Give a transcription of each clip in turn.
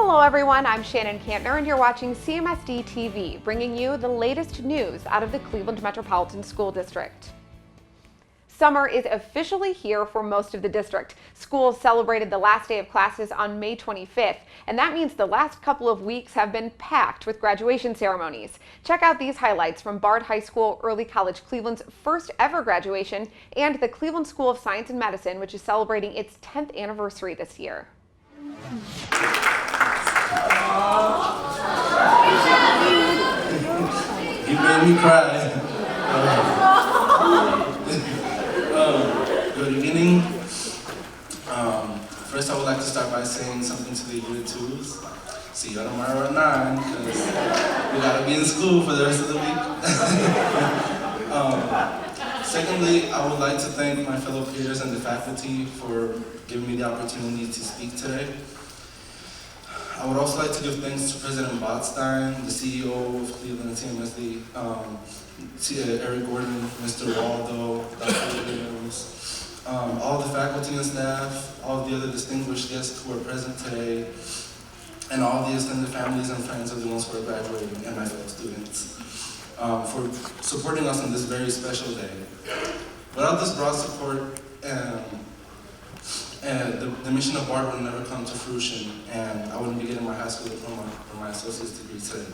Hello everyone, I'm Shannon Kantner and you're watching CMSD TV, bringing you the latest news out of the Cleveland Metropolitan School District. Summer is officially here for most of the district. Schools celebrated the last day of classes on May 25th, and that means the last couple of weeks have been packed with graduation ceremonies. Check out these highlights from Bard High School Early College Cleveland's first ever graduation and the Cleveland School of Science and Medicine, which is celebrating its 10th anniversary this year. You made me cry. Good evening. First, I would like to start by saying something to the Unit 2s. See you tomorrow at 9, because we gotta be in school for the rest of the week. Secondly, I would like to thank my fellow peers and the faculty for giving me the opportunity to speak today. I would also like to give thanks to President Botstein, the CEO of Cleveland CMSD, Eric Gordon, Mr. Waldo, Dr. Williams, all the faculty and staff, all of the other distinguished guests who are present today, and all the extended families and friends of the ones who are graduating, and my fellow students, for supporting us on this very special day. Without this broad support, the mission of Bard would never come to fruition, and I wouldn't be getting my high school diploma or my associate's degree today.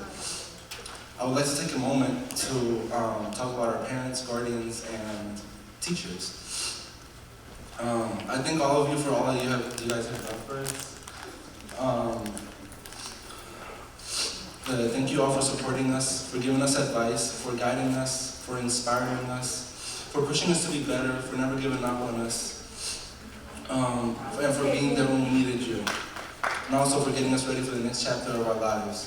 I would like to take a moment to talk about our parents, guardians, and teachers. I thank all of you for all that you guys have done for us. Thank you all for supporting us, for giving us advice, for guiding us, for inspiring us, for pushing us to be better, for never giving up on us. And for being there when we needed you, and also for getting us ready for the next chapter of our lives.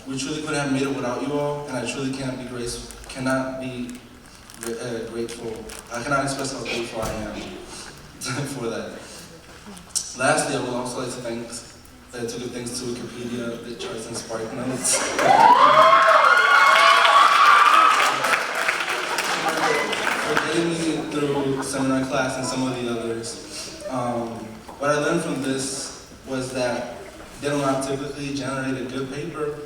We truly couldn't have made it without you all, and I truly cannot be grateful. I cannot express how grateful I am for that. Lastly, I would also like to give thanks to Wikipedia, the charts and Spark Notes. For getting me through seminar class and some of the others. What I learned from this was that they do not typically generate a good paper.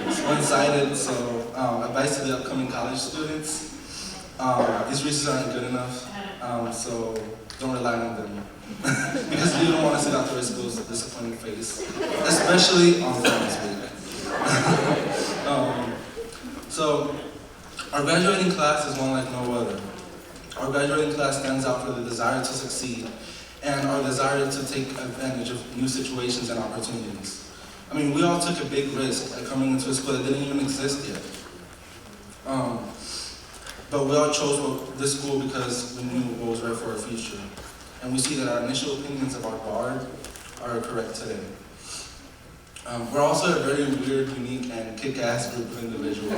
It's one-sided, so advice to the upcoming college students. These resources aren't good enough, so don't rely on them. Because you don't want to sit out the rest of school's disappointing face, especially on Finals Week. So, our graduating class is one like no other. Our graduating class stands out for the desire to succeed and our desire to take advantage of new situations and opportunities. I mean, we all took a big risk at coming into a school that didn't even exist yet. But we all chose this school because we knew what was right for our future. And we see that our initial opinions about Bard are correct today. We're also a very weird, unique, and kick-ass group of individuals.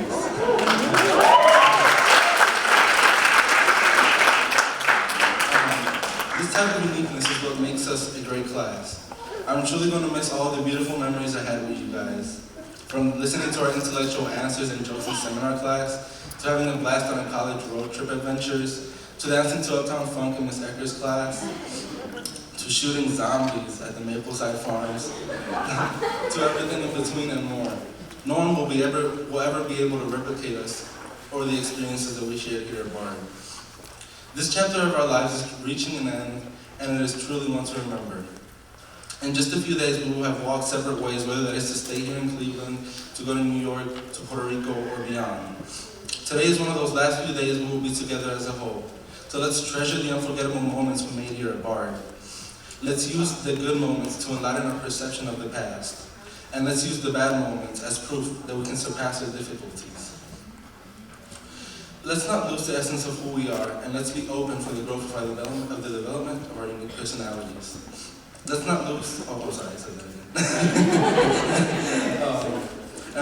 This type of uniqueness is what makes us a great class. I'm truly going to miss all the beautiful memories I had with you guys. From listening to our intellectual answers and jokes in seminar class, to having a blast on our college road trip adventures, to dancing to Uptown Funk in Miss Ecker's class, to shooting zombies at the Mapleside Farms, to everything in between and more. No one will ever be able to replicate us or the experiences that we shared here at Bard. This chapter of our lives is reaching an end, and it is truly one to remember. In just a few days, we will have walked separate ways, whether that is to stay here in Cleveland, to go to New York, to Puerto Rico, or beyond. Today is one of those last few days we will be together as a whole. So let's treasure the unforgettable moments we made here at Bard. Let's use the good moments to enlighten our perception of the past. And let's use the bad moments as proof that we can surpass our difficulties. Let's not lose the essence of who we are, and let's be open for the growth of the development of our unique personalities. Let's not lose, I said that.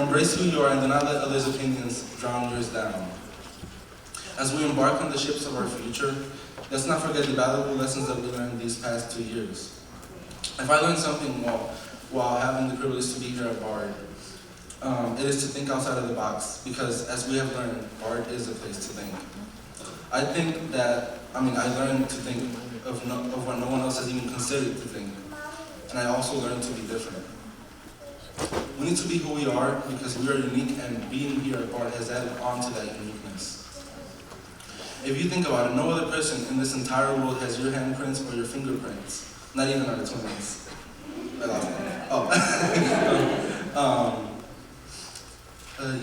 Embrace who you are and do not let others' opinions drown yours down. As we embark on the ships of our future, let's not forget the valuable lessons that we learned these past 2 years. If I learned something while having the privilege to be here at Bard, it is to think outside of the box, because as we have learned, Bard is a place to think. I learned to think of what no one else has even considered to think. and I also learned to be different. We need to be who we are because we are unique, and being here at BART has added on to that uniqueness. If you think about it, no other person in this entire world has your handprints or your fingerprints. Not even our twins. I lost one.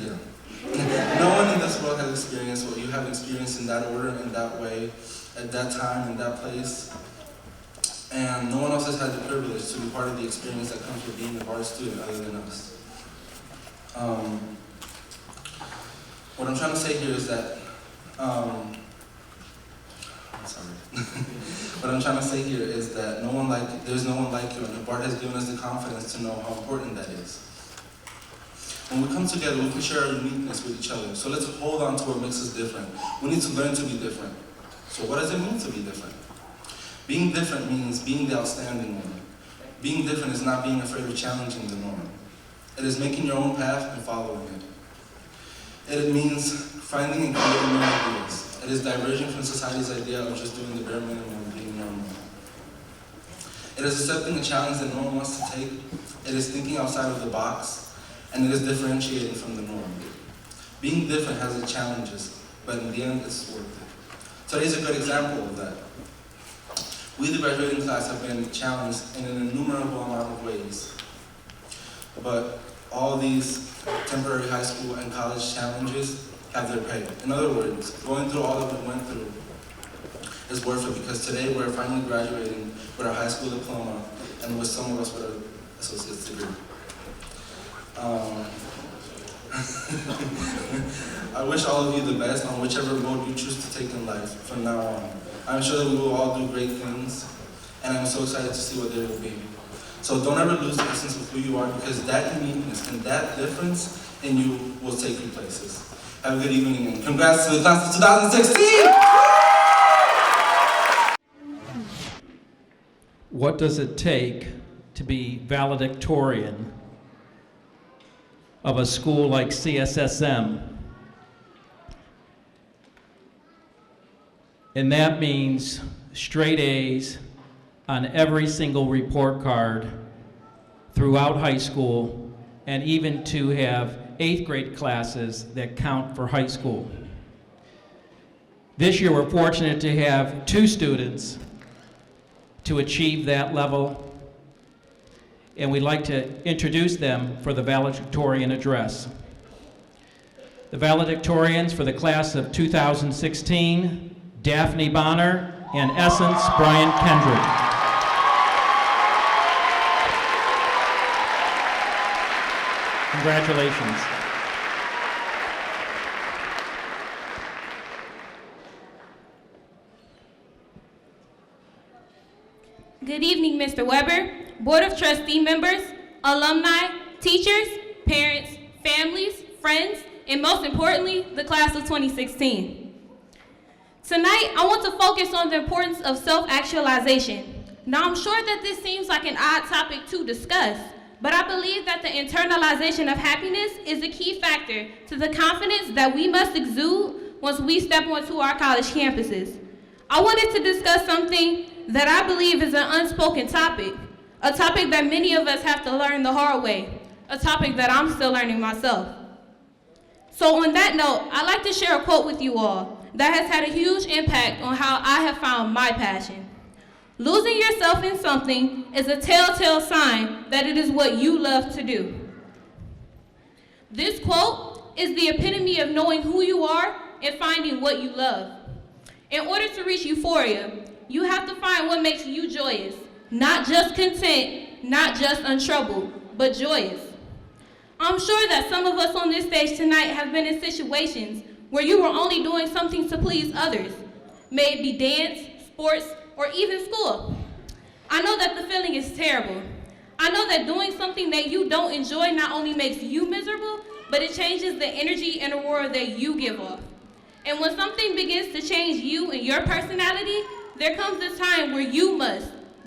Yeah. No one in this world has experienced what you have experienced in that order, in that way, at that time, in that place. And no one else has had the privilege to be part of the experience that comes with being a BART student other than us. What I'm trying to say here is that, what I'm trying to say here is that there's no one like you, and BART has given us the confidence to know how important that is. When we come together, we can share our uniqueness with each other. So let's hold on to what makes us different. We need to learn to be different. So what does it mean to be different? Being different means being the outstanding one. Being different is not being afraid of challenging the norm. It is making your own path and following it. It means finding and creating new ideas. It is diverging from society's idea of just doing the bare minimum and being normal. It is accepting a challenge that no one wants to take. It is thinking outside of the box. And it is differentiating from the norm. Being different has its challenges, but in the end, it's worth it. Today's a good example of that. We, the graduating class, have been challenged in an innumerable amount of ways. But all these temporary high school and college challenges have their pay. In other words, going through all that we went through is worth it, because today we're finally graduating with our high school diploma and with some of us with an associate's degree. I wish all of you the best on whichever road you choose to take in life from now on. I'm sure that we will all do great things, and I'm so excited to see what they will be. So don't ever lose the essence of who you are, because that uniqueness and that difference in you will take you places. Have a good evening, and congrats to the class of 2016! What does it take to be valedictorian of a school like CSSM? And that means straight A's on every single report card throughout high school, and even to have 8th grade classes that count for high school. This year we're fortunate to have 2 students to achieve that level, and we'd like to introduce them for the valedictorian address. The valedictorians for the class of 2016, Daphne Bonner and Essence Brian Kendrick. Congratulations. Good evening, Mr. Weber, Board of Trustee members, alumni, teachers, parents, families, friends, and most importantly, the class of 2016. Tonight, I want to focus on the importance of self-actualization. Now, I'm sure that this seems like an odd topic to discuss, but I believe that the internalization of happiness is a key factor to the confidence that we must exude once we step onto our college campuses. I wanted to discuss something that I believe is an unspoken topic, a topic that many of us have to learn the hard way, a topic that I'm still learning myself. So on that note, I'd like to share a quote with you all that has had a huge impact on how I have found my passion. Losing yourself in something is a telltale sign that it is what you love to do. This quote is the epitome of knowing who you are and finding what you love. In order to reach euphoria, you have to find what makes you joyous, not just content, not just untroubled, but joyous. I'm sure that some of us on this stage tonight have been in situations where you were only doing something to please others, may it be dance, sports, or even school. I know that the feeling is terrible. I know that doing something that you don't enjoy not only makes you miserable, but it changes the energy and aura that you give off. And when something begins to change you and your personality, there comes a time where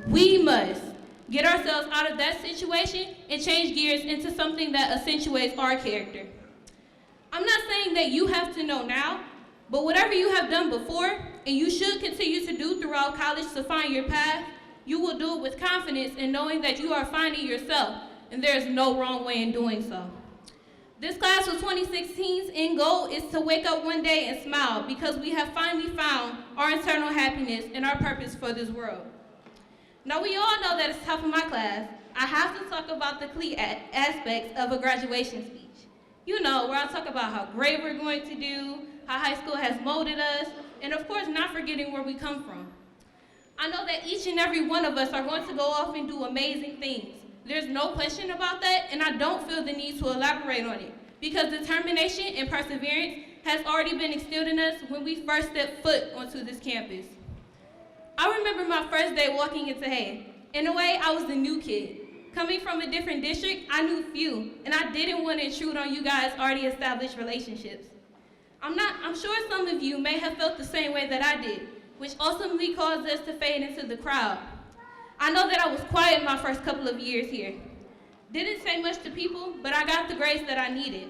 we must, get ourselves out of that situation and change gears into something that accentuates our character. I'm not saying that you have to know now, but whatever you have done before, and you should continue to do throughout college to find your path, You will do it with confidence and knowing that you are finding yourself, and there is no wrong way in doing so. This class of 2016's end goal is to wake up one day and smile because we have finally found our internal happiness and our purpose for this world. Now, we all know that it's top of my class. I have to talk about the key aspects of a graduation speech. You know, where I talk about how great we're going to do, how high school has molded us, and of course, not forgetting where we come from. I know that each and every one of us are going to go off and do amazing things. There's no question about that, and I don't feel the need to elaborate on it, because determination and perseverance has already been instilled in us when we first stepped foot onto this campus. I remember my first day walking into S.T.E.A.M. In a way, I was the new kid. Coming from a different district, I knew few, and I didn't want to intrude on you guys' already established relationships. I'm sure some of you may have felt the same way that I did, which ultimately caused us to fade into the crowd. I know that I was quiet my first couple of years here. Didn't say much to people, but I got the grades that I needed.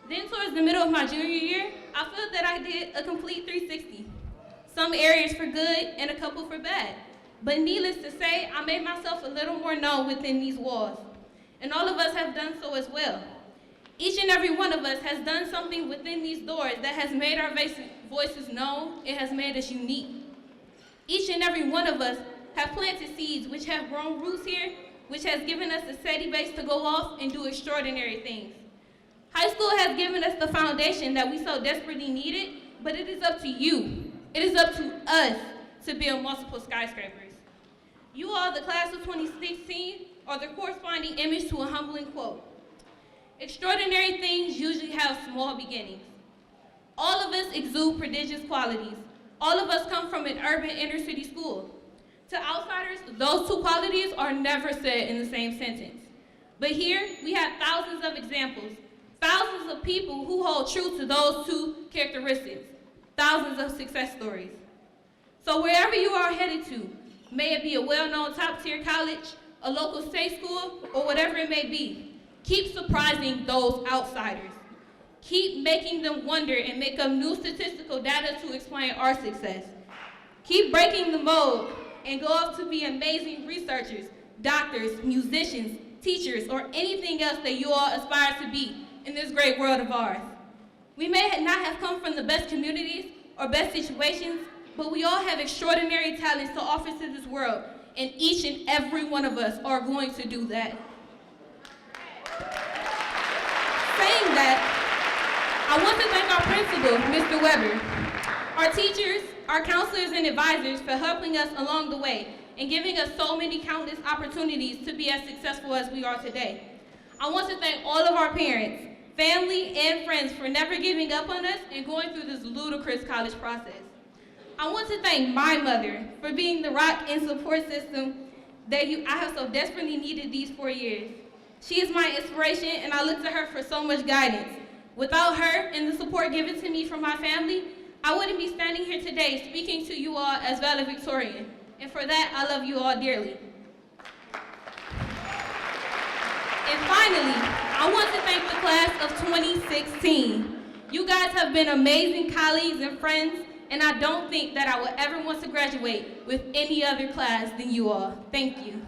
Then towards the middle of my junior year, I felt that I did a complete 360. Some areas for good and a couple for bad. But needless to say, I made myself a little more known within these walls. And all of us have done so as well. Each and every one of us has done something within these doors that has made our voices known. It has made us unique. Each and every one of us have planted seeds which have grown roots here, which has given us a steady base to go off and do extraordinary things. High school has given us the foundation that we so desperately needed, but it is up to you. It is up to us to build multiple skyscrapers. You all, the class of 2016, are the corresponding image to a humbling quote. Extraordinary things usually have small beginnings. All of us exude prodigious qualities. All of us come from an urban inner city school. To outsiders, those two qualities are never said in the same sentence. But here, we have thousands of examples, thousands of people who hold true to those two characteristics, thousands of success stories. So wherever you are headed to, may it be a well-known top-tier college, a local state school, or whatever it may be, keep surprising those outsiders. Keep making them wonder and make up new statistical data to explain our success. Keep breaking the mold and go off to be amazing researchers, doctors, musicians, teachers, or anything else that you all aspire to be in this great world of ours. We may not have come from the best communities or best situations, but we all have extraordinary talents to offer to this world, and each and every one of us are going to do that. Saying that, I want to thank our principal, Mr. Weber, our teachers, our counselors and advisors for helping us along the way and giving us so many countless opportunities to be as successful as we are today. I want to thank all of our parents, family, and friends for never giving up on us and going through this ludicrous college process. I want to thank my mother for being the rock and support system that I have so desperately needed these 4 years. She is my inspiration, and I look to her for so much guidance. Without her and the support given to me from my family, I wouldn't be standing here today speaking to you all as valedictorian. And for that, I love you all dearly. And finally, I want to thank the class of 2016. You guys have been amazing colleagues and friends, and I don't think that I will ever want to graduate with any other class than you all. Thank you.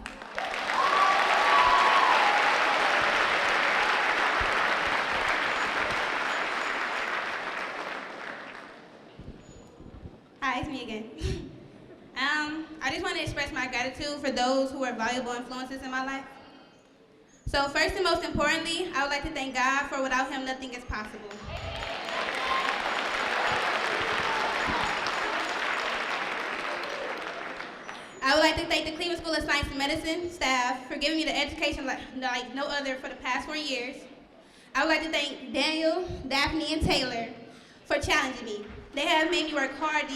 Hi, it's me again. I just want to express my gratitude for those who were valuable influences in my life. So first and most importantly, I would like to thank God, for without him, nothing is possible. I would like to thank the Cleveland School of Science and Medicine staff for giving me the education like no other for the past 4 years. I would like to thank Daniel, Daphne, and Taylor for challenging me. They have made me work hard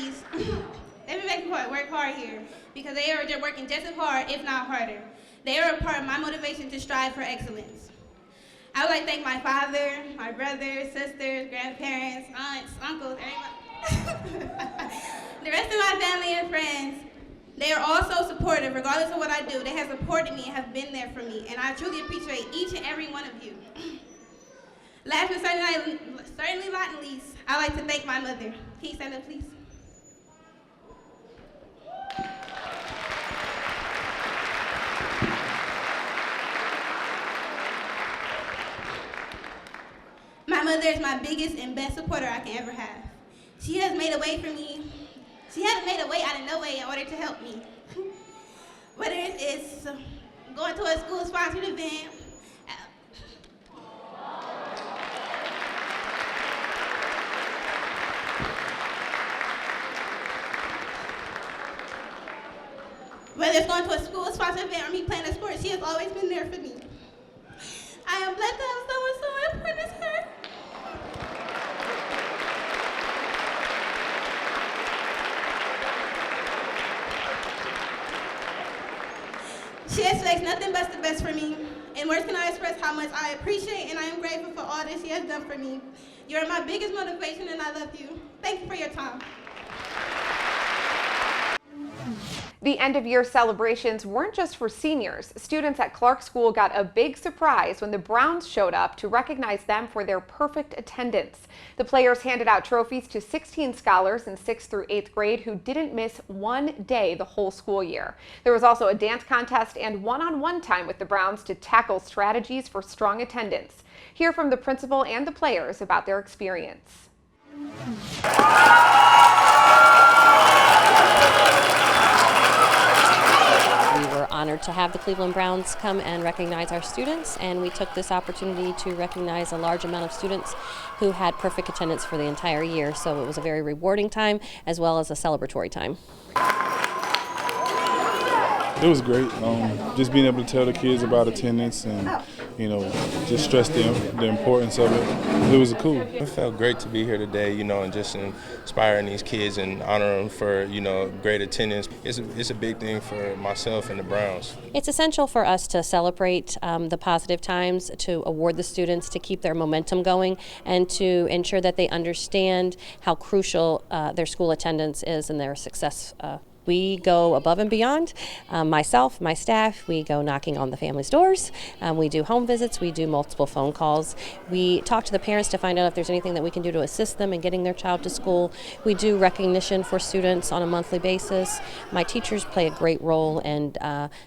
they've been making me work hard here because they are just working just as hard, if not harder. They are a part of my motivation to strive for excellence. I would like to thank my father, my brothers, sisters, grandparents, aunts, uncles, everybody. The rest of my family and friends. They are all so supportive, regardless of what I do. They have supported me and have been there for me, and I truly appreciate each and every one of you. Last but certainly not least, I'd like to thank my mother. Can you stand up, please? mother is my biggest and best supporter I can ever have. She has made a way for me. She hasn't made a way out of no way in order to help me. Whether it's going to a school-sponsored event, whether it's going to a school-sponsored event or me playing a sport, she has always been there for me. I am blessed to have someone so important as her. She expects nothing but the best for me, and words cannot express how much I appreciate and I am grateful for all that she has done for me. You are my biggest motivation, and I love you. Thank you for your time. The end-of-year celebrations weren't just for seniors. Students at Clark School got a big surprise when the Browns showed up to recognize them for their perfect attendance. The players handed out trophies to 16 scholars in 6th through 8th grade who didn't miss one day the whole school year. There was also a dance contest and one-on-one time with the Browns to tackle strategies for strong attendance. Hear from the principal and the players about their experience. Honored to have the Cleveland Browns come and recognize our students, and we took this opportunity to recognize a large amount of students who had perfect attendance for the entire year. So it was a very rewarding time as well as a celebratory time. It was great. Just being able to tell the kids about attendance and, just stress the importance of it. It was cool. It felt great to be here today, and just inspiring these kids and honoring them for, great attendance. It's a big thing for myself and the Browns. It's essential for us to celebrate the positive times, to award the students, to keep their momentum going, and to ensure that they understand how crucial their school attendance is in their success. We go above and beyond. Myself, my staff, we go knocking on the family's doors. We do home visits. We do multiple phone calls. We talk to the parents to find out if there's anything that we can do to assist them in getting their child to school. We do recognition for students on a monthly basis. My teachers play a great role in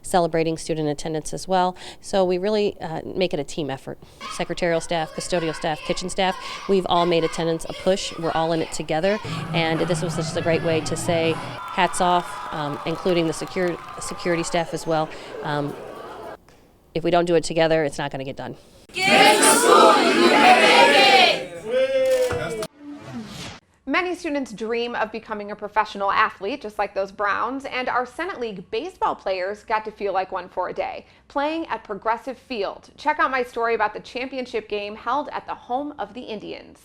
celebrating student attendance as well. So we really make it a team effort. Secretarial staff, custodial staff, kitchen staff, we've all made attendance a push. We're all in it together. And this was just a great way to say hats off. Including the security staff as well. If we don't do it together, it's not going to get done. Get to school and you can make it! Many students dream of becoming a professional athlete, just like those Browns, and our Senate League baseball players got to feel like one for a day, playing at Progressive Field. Check out my story about the championship game held at the home of the Indians.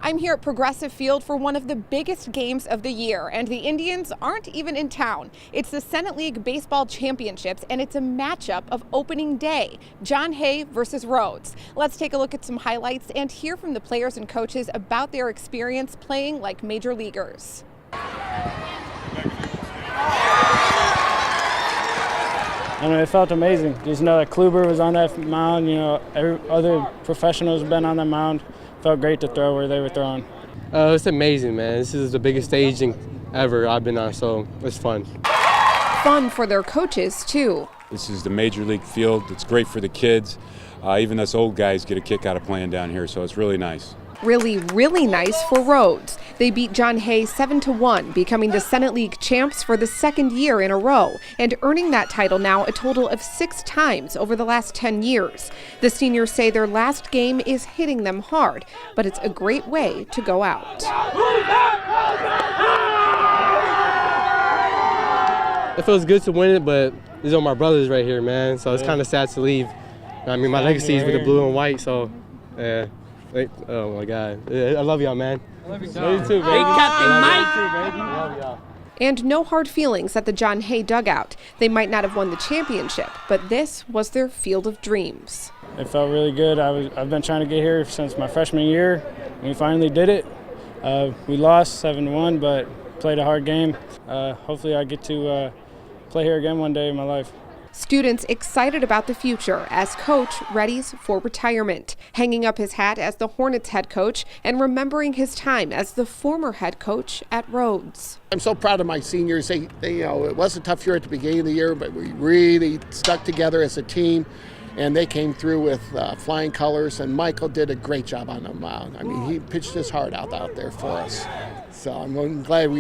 I'm here at Progressive Field for one of the biggest games of the year, and the Indians aren't even in town. It's the Senate League Baseball Championships, and it's a matchup of opening day, John Hay versus Rhodes. Let's take a look at some highlights and hear from the players and coaches about their experience playing like major leaguers. It felt amazing. Just know that Kluber was on that mound, every other professionals have been on the mound. Felt great to throw where they were throwing. It's amazing, man. This is the biggest staging ever I've been on, so it's fun. Fun for their coaches, too. This is the major league field. It's great for the kids. Even us old guys get a kick out of playing down here, so it's really nice. Really, really nice for Rhodes. They beat John Hay 7-1, becoming the Senate League champs for the second year in a row, and earning that title now a total of 6 times over the last 10 years. The seniors say their last game is hitting them hard, but it's a great way to go out. It feels good to win it, but these are my brothers right here, man, so it's kind of sad to leave. My legacy is with the blue and white, so yeah. Oh my God. I love y'all, man. I love you too, baby. Hey, Captain Mike. I love y'all. And no hard feelings at the John Hay dugout. They might not have won the championship, but this was their field of dreams. It felt really good. I've been trying to get here since my freshman year, and we finally did it. We lost 7-1, but played a hard game. Hopefully I get to play here again one day in my life. Students excited about the future as coach readies for retirement, hanging up his hat as the Hornets head coach and remembering his time as the former head coach at Rhodes. I'm so proud of my seniors. They it was a tough year at the beginning of the year, but we really stuck together as a team. and they came through with flying colors, and Michael did a great job on the mound. I mean, he pitched his heart out there for us. So I'm glad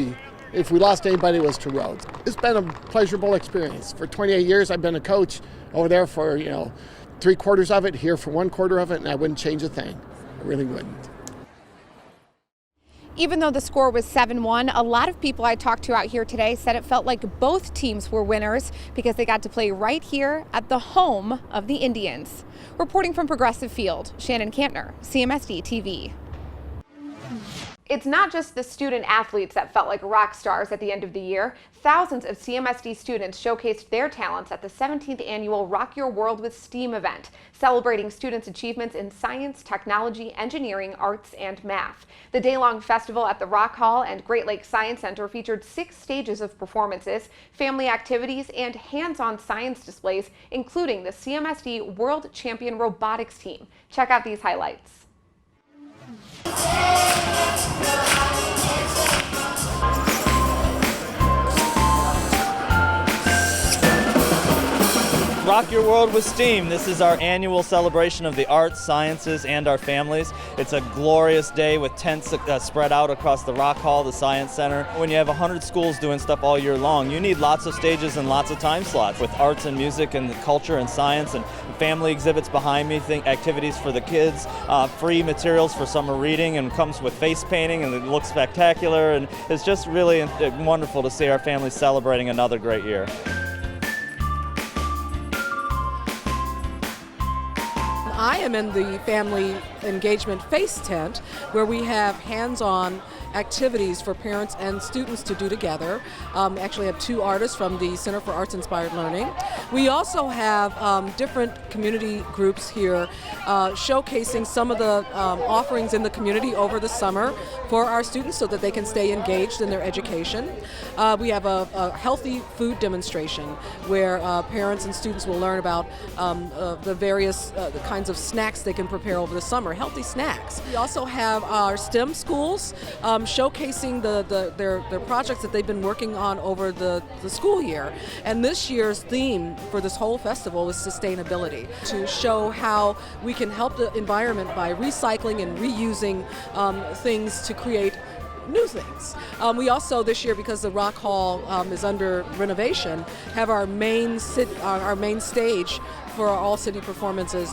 if we lost anybody, it was to Rhodes. It's been a pleasurable experience. For 28 years, I've been a coach over there for, 3/4 of it, here for 1/4 of it, and I wouldn't change a thing. I really wouldn't. Even though the score was 7-1, a lot of people I talked to out here today said it felt like both teams were winners because they got to play right here at the home of the Indians. Reporting from Progressive Field, Shannon Kantner, CMSD TV. It's not just the student athletes that felt like rock stars at the end of the year. Thousands of CMSD students showcased their talents at the 17th annual Rock Your World with STEAM event, celebrating students' achievements in science, technology, engineering, arts, and math. The day-long festival at the Rock Hall and Great Lakes Science Center featured 6 stages of performances, family activities, and hands-on science displays, including the CMSD World Champion Robotics team. Check out these highlights. Rock Your World with STEAM. This is our annual celebration of the arts, sciences, and our families. It's a glorious day with tents spread out across the Rock Hall, the Science Center. When you have 100 schools doing stuff all year long, you need lots of stages and lots of time slots with arts and music and culture and science and family exhibits behind me, activities for the kids, free materials for summer reading, and comes with face painting, and it looks spectacular. And it's just really wonderful to see our families celebrating another great year. I am in the family engagement face tent where we have hands-on activities for parents and students to do together. Actually have 2 artists from the Center for Arts Inspired Learning. We also have different community groups here showcasing some of the offerings in the community over the summer for our students so that they can stay engaged in their education. We have a healthy food demonstration where parents and students will learn about the various the kinds of snacks they can prepare over the summer, healthy snacks. We also have our STEM schools showcasing their projects that they've been working on over the school year. And this year's theme for this whole festival is sustainability, to show how we can help the environment by recycling and reusing things to create new things. We also this year, because the Rock Hall is under renovation, have our main stage for our all-city performances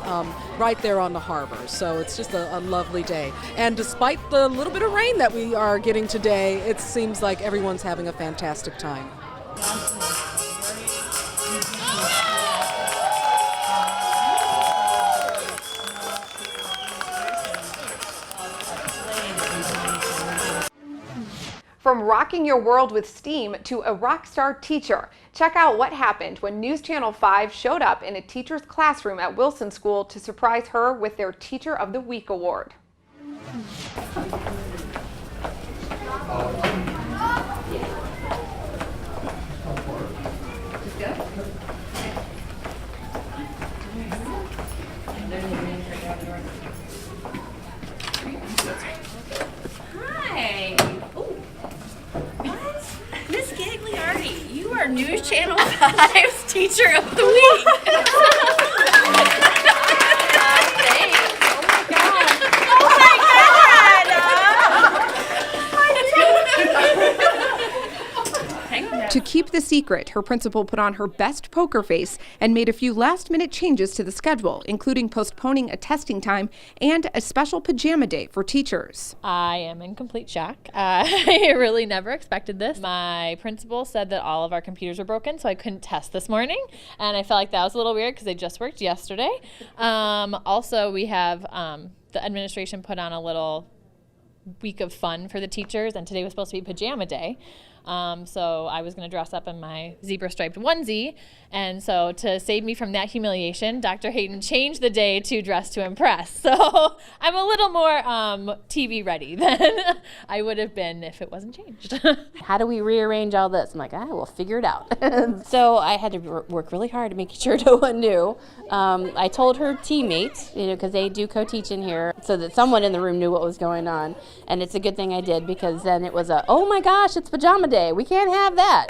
right there on the harbor. So it's just a lovely day. And despite the little bit of rain that we are getting today, it seems like everyone's having a fantastic time. From rocking your world with STEAM to a rock star teacher, check out what happened when News Channel 5 showed up in a teacher's classroom at Wilson School to surprise her with their Teacher of the Week award. Hi. Miss Gagliardi, you are News Channel 5's Teacher of the Week. Thanks. Oh my God! To keep the secret, her principal put on her best poker face and made a few last-minute changes to the schedule, including postponing a testing time and a special pajama day for teachers. I am in complete shock. I really never expected this. My principal said that all of our computers were broken, so I couldn't test this morning, and I felt like that was a little weird because they just worked yesterday. Also, we have the administration put on a little week of fun for the teachers, and today was supposed to be pajama day. So I was going to dress up in my zebra striped onesie, and so to save me from that humiliation, Dr. Hayden changed the day to dress to impress. So I'm a little more TV ready than I would have been if it wasn't changed. How do we rearrange all this? I'm like, we'll figure it out. So I had to work really hard to make sure no one knew. I told her teammates, because they do co-teach in here, so that someone in the room knew what was going on. And it's a good thing I did, because then it was oh my gosh, it's pajama day. We can't have that.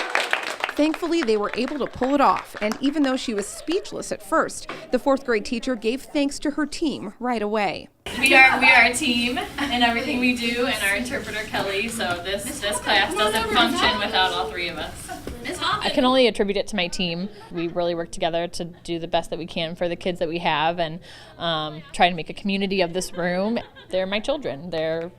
Thankfully, they were able to pull it off, and even though she was speechless at first, the 4th grade teacher gave thanks to her team right away. We are a team in everything we do, and our interpreter Kelly, so this class doesn't function without all 3 of us. I can only attribute it to my team. We really work together to do the best that we can for the kids that we have, and try to make a community of this room. They're my children. They're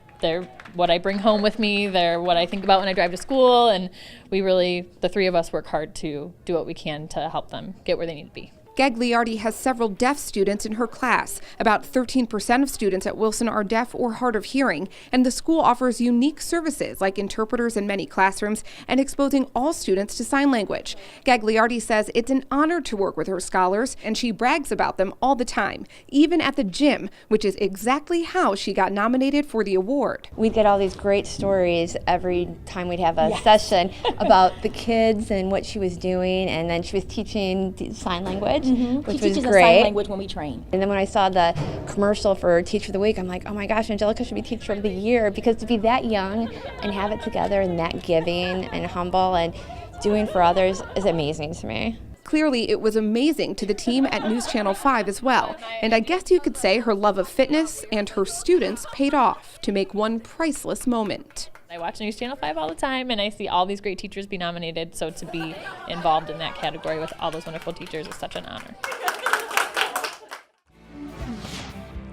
what I bring home with me. They're what I think about when I drive to school, and the 3 of us work hard to do what we can to help them get where they need to be. Gagliardi has several deaf students in her class. About 13% of students at Wilson are deaf or hard of hearing, and the school offers unique services like interpreters in many classrooms and exposing all students to sign language. Gagliardi says it's an honor to work with her scholars, and she brags about them all the time, even at the gym, which is exactly how she got nominated for the award. We'd get all these great stories every time we'd have a session about the kids and what she was doing, and then she was teaching sign language. Which she teaches was great. Us sign language when we train. And then when I saw the commercial for Teacher of the Week, I'm like, oh my gosh, Angelica should be Teacher of the Year, because to be that young and have it together and that giving and humble and doing for others is amazing to me. Clearly, it was amazing to the team at News Channel 5 as well. And I guess you could say her love of fitness and her students paid off to make one priceless moment. I watch News Channel 5 all the time, and I see all these great teachers be nominated, so to be involved in that category with all those wonderful teachers is such an honor.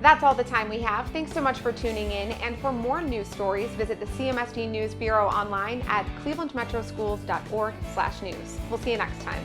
That's all the time we have. Thanks so much for tuning in, and for more news stories, visit the CMSD News Bureau online at clevelandmetroschools.org/news. We'll see you next time.